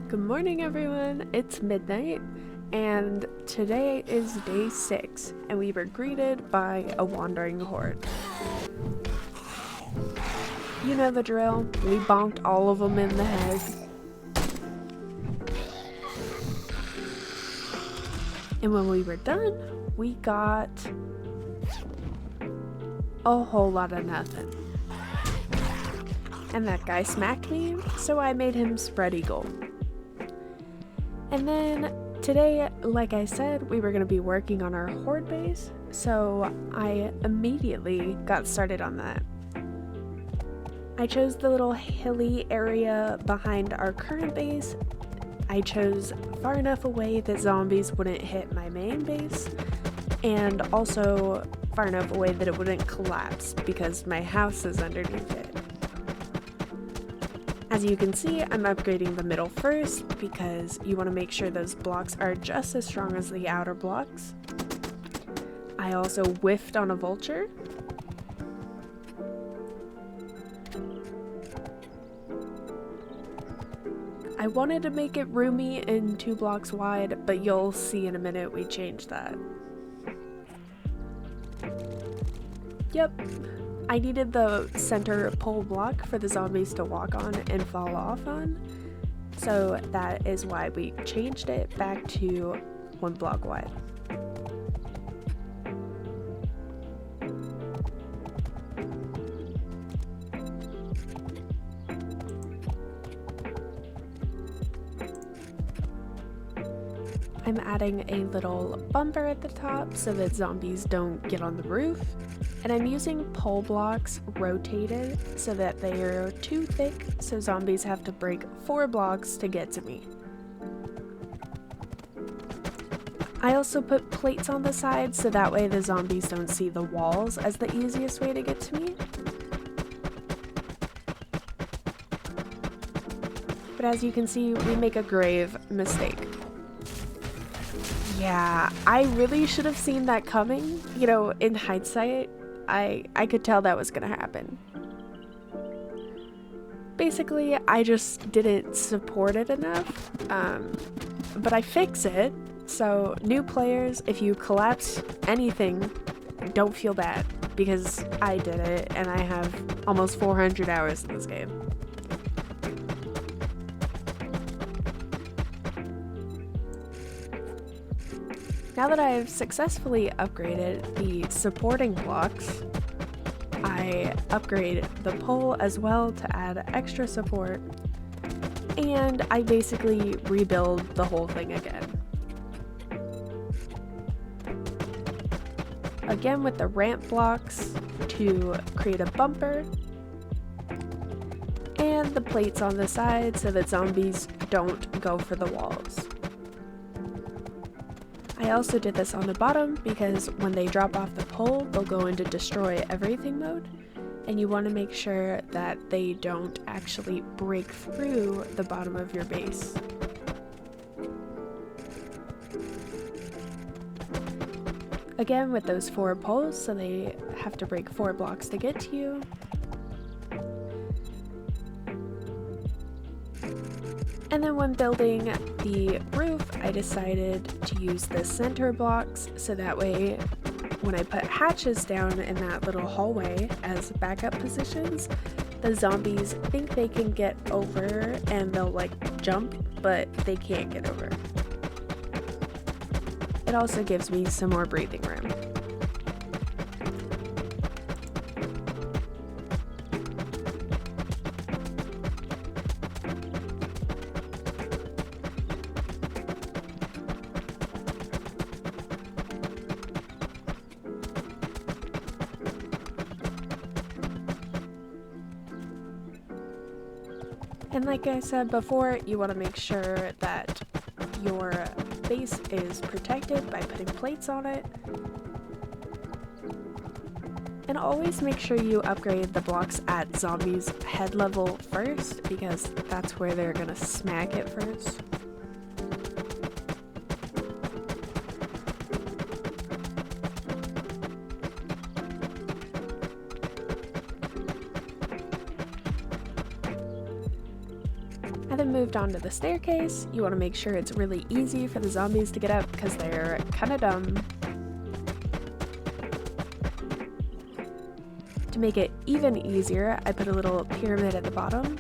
Good morning, everyone. It's midnight, and today is day 6, and we were greeted by a wandering horde. You know the drill. We bonked all of them in the head. And when we were done, we got a whole lot of nothing. And that guy smacked me, so I made him spread eagle. And then today, like I said, we were going to be working on our Horde Base, so I immediately got started on that. I chose the little hilly area behind our current base. I chose far enough away that zombies wouldn't hit my main base, and also far enough away that it wouldn't collapse because my house is underneath it. As you can see, I'm upgrading the middle first because you want to make sure those blocks are just as strong as the outer blocks. I also whiffed on a vulture. I wanted to make it roomy and 2 blocks wide, but you'll see in a minute we changed that. Yep. I needed the center pole block for the zombies to walk on and fall off on, so that is why we changed it back to 1 block wide. I'm adding a little bumper at the top so that zombies don't get on the roof, and I'm using pole blocks rotated so that they are too thick so zombies have to break 4 blocks to get to me. I also put plates on the side so that way the zombies don't see the walls as the easiest way to get to me. But as you can see, we make a grave mistake. Yeah, I really should have seen that coming. You know, in hindsight, I could tell that was gonna happen. Basically, I just didn't support it enough, but I fix it. So new players, if you collapse anything, don't feel bad because I did it and I have almost 400 hours in this game. Now that I've successfully upgraded the supporting blocks, I upgrade the pole as well to add extra support, and I basically rebuild the whole thing again. Again with the ramp blocks to create a bumper, and the plates on the side so that zombies don't go for the walls. I also did this on the bottom because when they drop off the pole, they'll go into destroy everything mode, and you want to make sure that they don't actually break through the bottom of your base. Again with those 4 poles, so they have to break 4 blocks to get to you. And then when building the roof, I decided to use the center blocks so that way when I put hatches down in that little hallway as backup positions, the zombies think they can get over and they'll like jump, but they can't get over. It also gives me some more breathing room. And like I said before, you want to make sure that your base is protected by putting plates on it. And always make sure you upgrade the blocks at zombies' head level first, because that's where they're gonna smack it first. I then moved on to the staircase. You want to make sure it's really easy for the zombies to get up because they're kind of dumb. To make it even easier, I put a little pyramid at the bottom,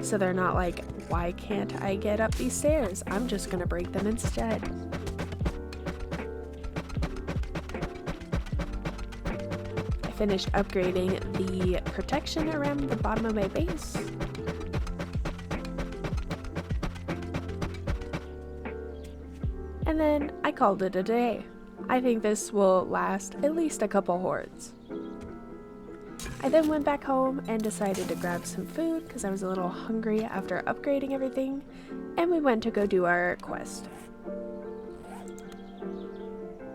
so they're not like, why can't I get up these stairs? I'm just gonna break them instead. I finished upgrading the protection around the bottom of my base. And then I called it a day. I think this will last at least a couple hordes. I then went back home and decided to grab some food because I was a little hungry after upgrading everything, and we went to go do our quest.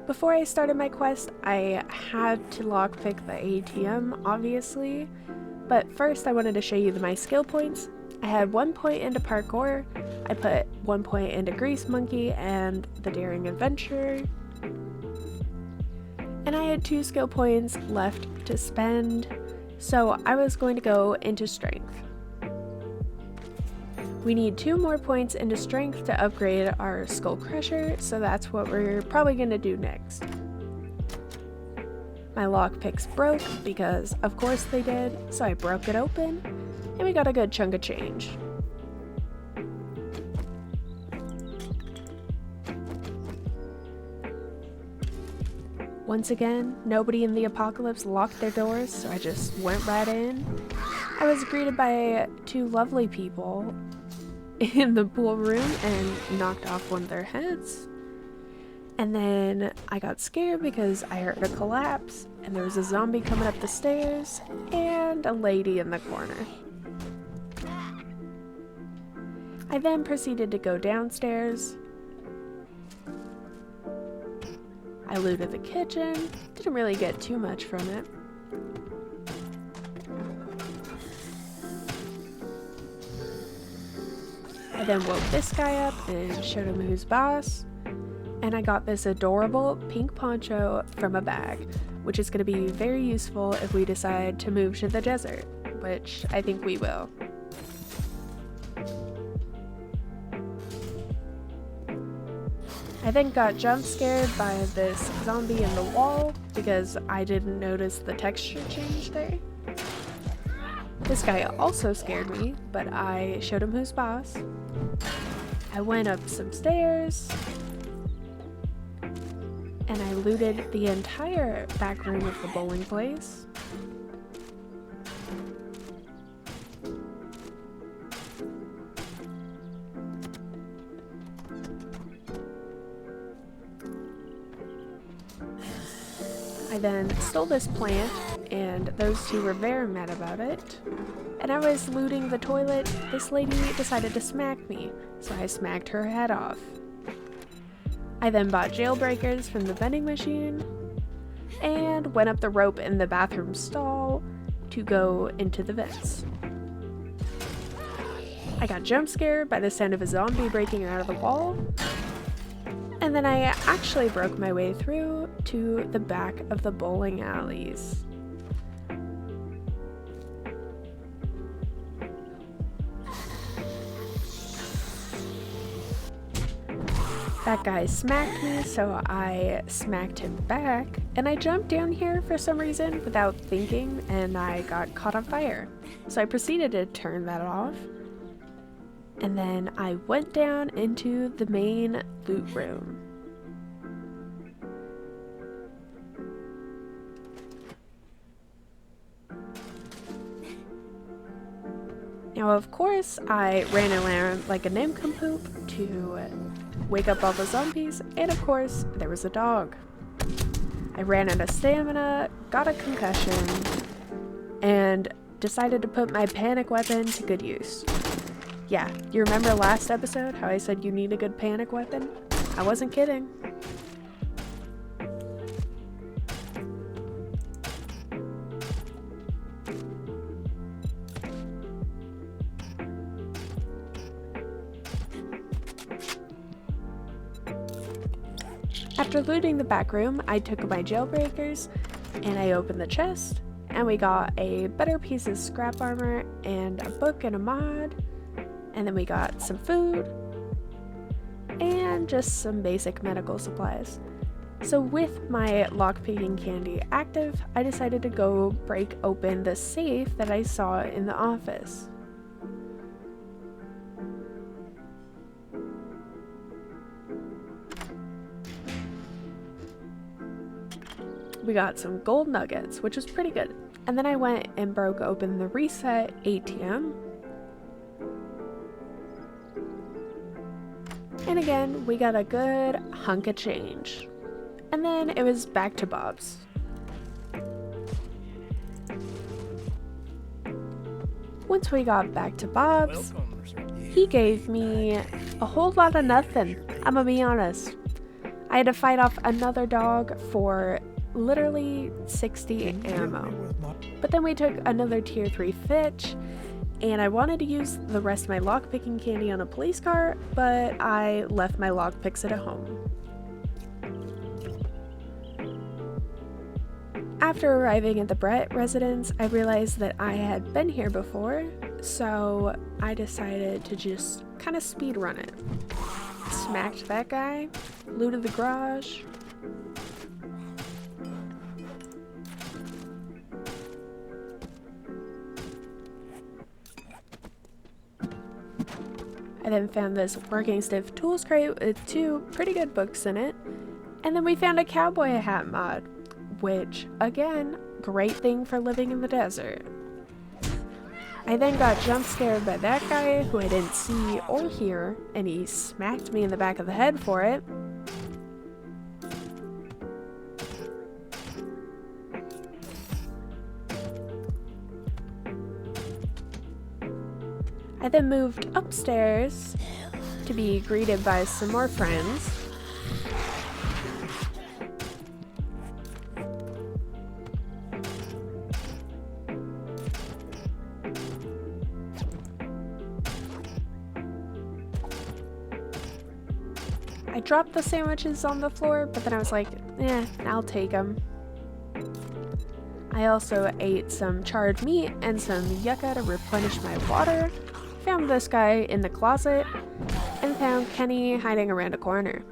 Before I started my quest, I had to lockpick the ATM, obviously, but first I wanted to show you my skill points. I had 1 point into parkour, I put 1 point into Grease Monkey and the Daring Adventurer, and I had 2 skill points left to spend, so I was going to go into Strength. We need 2 more points into Strength to upgrade our Skull Crusher, so that's what we're probably going to do next. My lockpicks broke because of course they did, so I broke it open, and we got a good chunk of change. Once again, nobody in the apocalypse locked their doors, so I just went right in. I was greeted by 2 lovely people in the pool room and knocked off one of their heads. And then I got scared because I heard a collapse, and there was a zombie coming up the stairs, and a lady in the corner. I then proceeded to go downstairs. I looted the kitchen, didn't really get too much from it. I then woke this guy up and showed him who's boss, and I got this adorable pink poncho from a bag, which is going to be very useful if we decide to move to the desert, which I think we will. I then got jump scared by this zombie in the wall because I didn't notice the texture change there. This guy also scared me, but I showed him who's boss. I went up some stairs, and I looted the entire back room of the bowling place. I then stole this plant, and those 2 were very mad about it. And I was looting the toilet. This lady decided to smack me, so I smacked her head off. I then bought jailbreakers from the vending machine, and went up the rope in the bathroom stall to go into the vents. I got jump scared by the sound of a zombie breaking out of the wall. And then I actually broke my way through to the back of the bowling alleys. That guy smacked me, so I smacked him back, and I jumped down here for some reason without thinking, and I got caught on fire. So I proceeded to turn that off. And then I went down into the main loot room. Now, of course, I ran around like a nincompoop to wake up all the zombies, and of course, there was a dog. I ran out of stamina, got a concussion, and decided to put my panic weapon to good use. Yeah, you remember last episode how I said you need a good panic weapon? I wasn't kidding. After looting the back room, I took my jailbreakers and I opened the chest, and we got a better piece of scrap armor and a book and a mod. And then we got some food and just some basic medical supplies. So with my lockpicking candy active, I decided to go break open the safe that I saw in the office. We got some gold nuggets, which was pretty good. And then I went and broke open the reset ATM. And again, we got a good hunk of change. And then it was back to Bob's. Once we got back to Bob's, he gave me a whole lot of nothing. I'm gonna be honest. I had to fight off another dog for literally 60 ammo. But then we took another tier 3 fetch, and I wanted to use the rest of my lockpicking candy on a police car, but I left my lockpicks at home. After arriving at the Brett residence, I realized that I had been here before, so I decided to just kind of speed run it. Smacked that guy, looted the garage. I then found this working stiff tools crate with 2 pretty good books in it, and then we found a cowboy hat mod, which, again, great thing for living in the desert. I then got jump scared by that guy who I didn't see or hear, and he smacked me in the back of the head for it. I then moved upstairs to be greeted by some more friends. I dropped the sandwiches on the floor, but then I was like, I'll take them. I also ate some charred meat and some yucca to replenish my water, found this guy in the closet, and found Kenny hiding around a corner.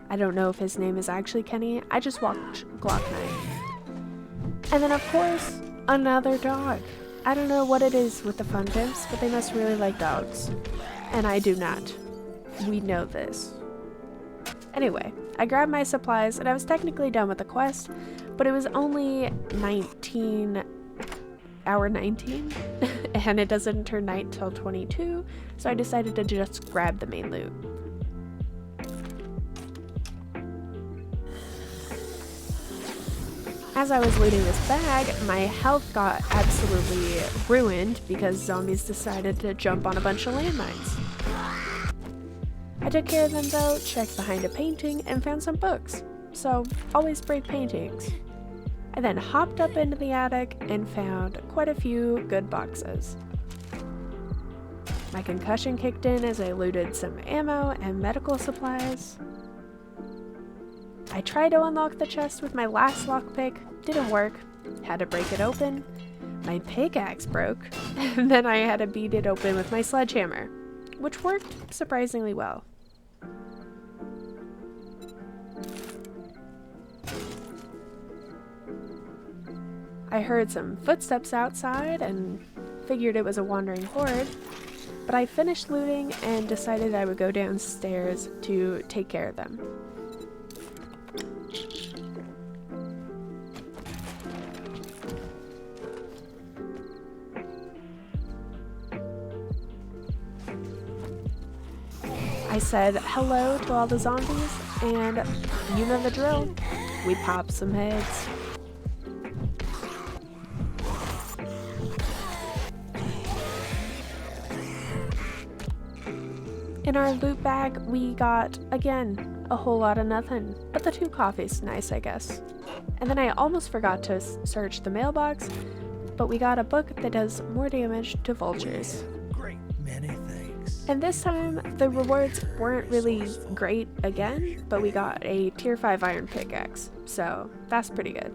I don't know if his name is actually Kenny, I just watched Glock 9. And then of course, another dog. I don't know what it is with the fun pimps, but they must really like dogs. And I do not. We know this. Anyway, I grabbed my supplies and I was technically done with the quest, but it was only hour 19 and it doesn't turn night till 22, so I decided to just grab the main loot. As I was looting this bag, my health got absolutely ruined because zombies decided to jump on a bunch of landmines. I took care of them though, checked behind a painting, and found some books. So, always break paintings. I then hopped up into the attic and found quite a few good boxes. My concussion kicked in as I looted some ammo and medical supplies. I tried to unlock the chest with my last lockpick, didn't work, had to break it open. My pickaxe broke, and then I had to beat it open with my sledgehammer, which worked surprisingly well. I heard some footsteps outside and figured it was a wandering horde, but I finished looting and decided I would go downstairs to take care of them. I said hello to all the zombies, and you know the drill. We pop some heads. In our loot bag, we got, again, a whole lot of nothing, but the 2 coffee's nice, I guess. And then I almost forgot to search the mailbox, but we got a book that does more damage to vultures. Great many things. And this time, the rewards weren't really great again, but we got a tier 5 iron pickaxe, so that's pretty good.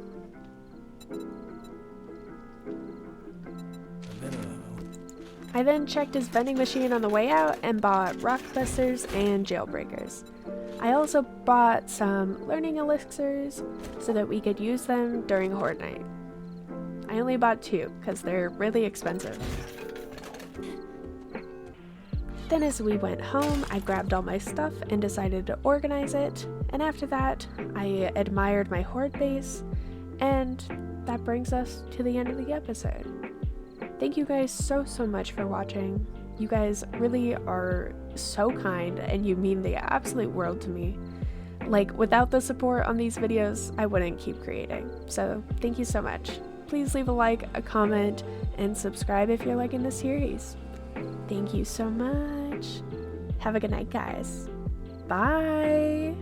I then checked his vending machine on the way out and bought rock busters and jailbreakers. I also bought some learning elixirs so that we could use them during Horde Night. I only bought 2 because they're really expensive. Then as we went home, I grabbed all my stuff and decided to organize it, and after that, I admired my Horde base, and that brings us to the end of the episode. Thank you guys so much for watching. You guys really are so kind, and you mean the absolute world to me. Like, without the support on these videos, I wouldn't keep creating, so thank you so much. Please leave a like, a comment, and subscribe if you're liking the series. Thank you so much. Have a good night, guys. Bye.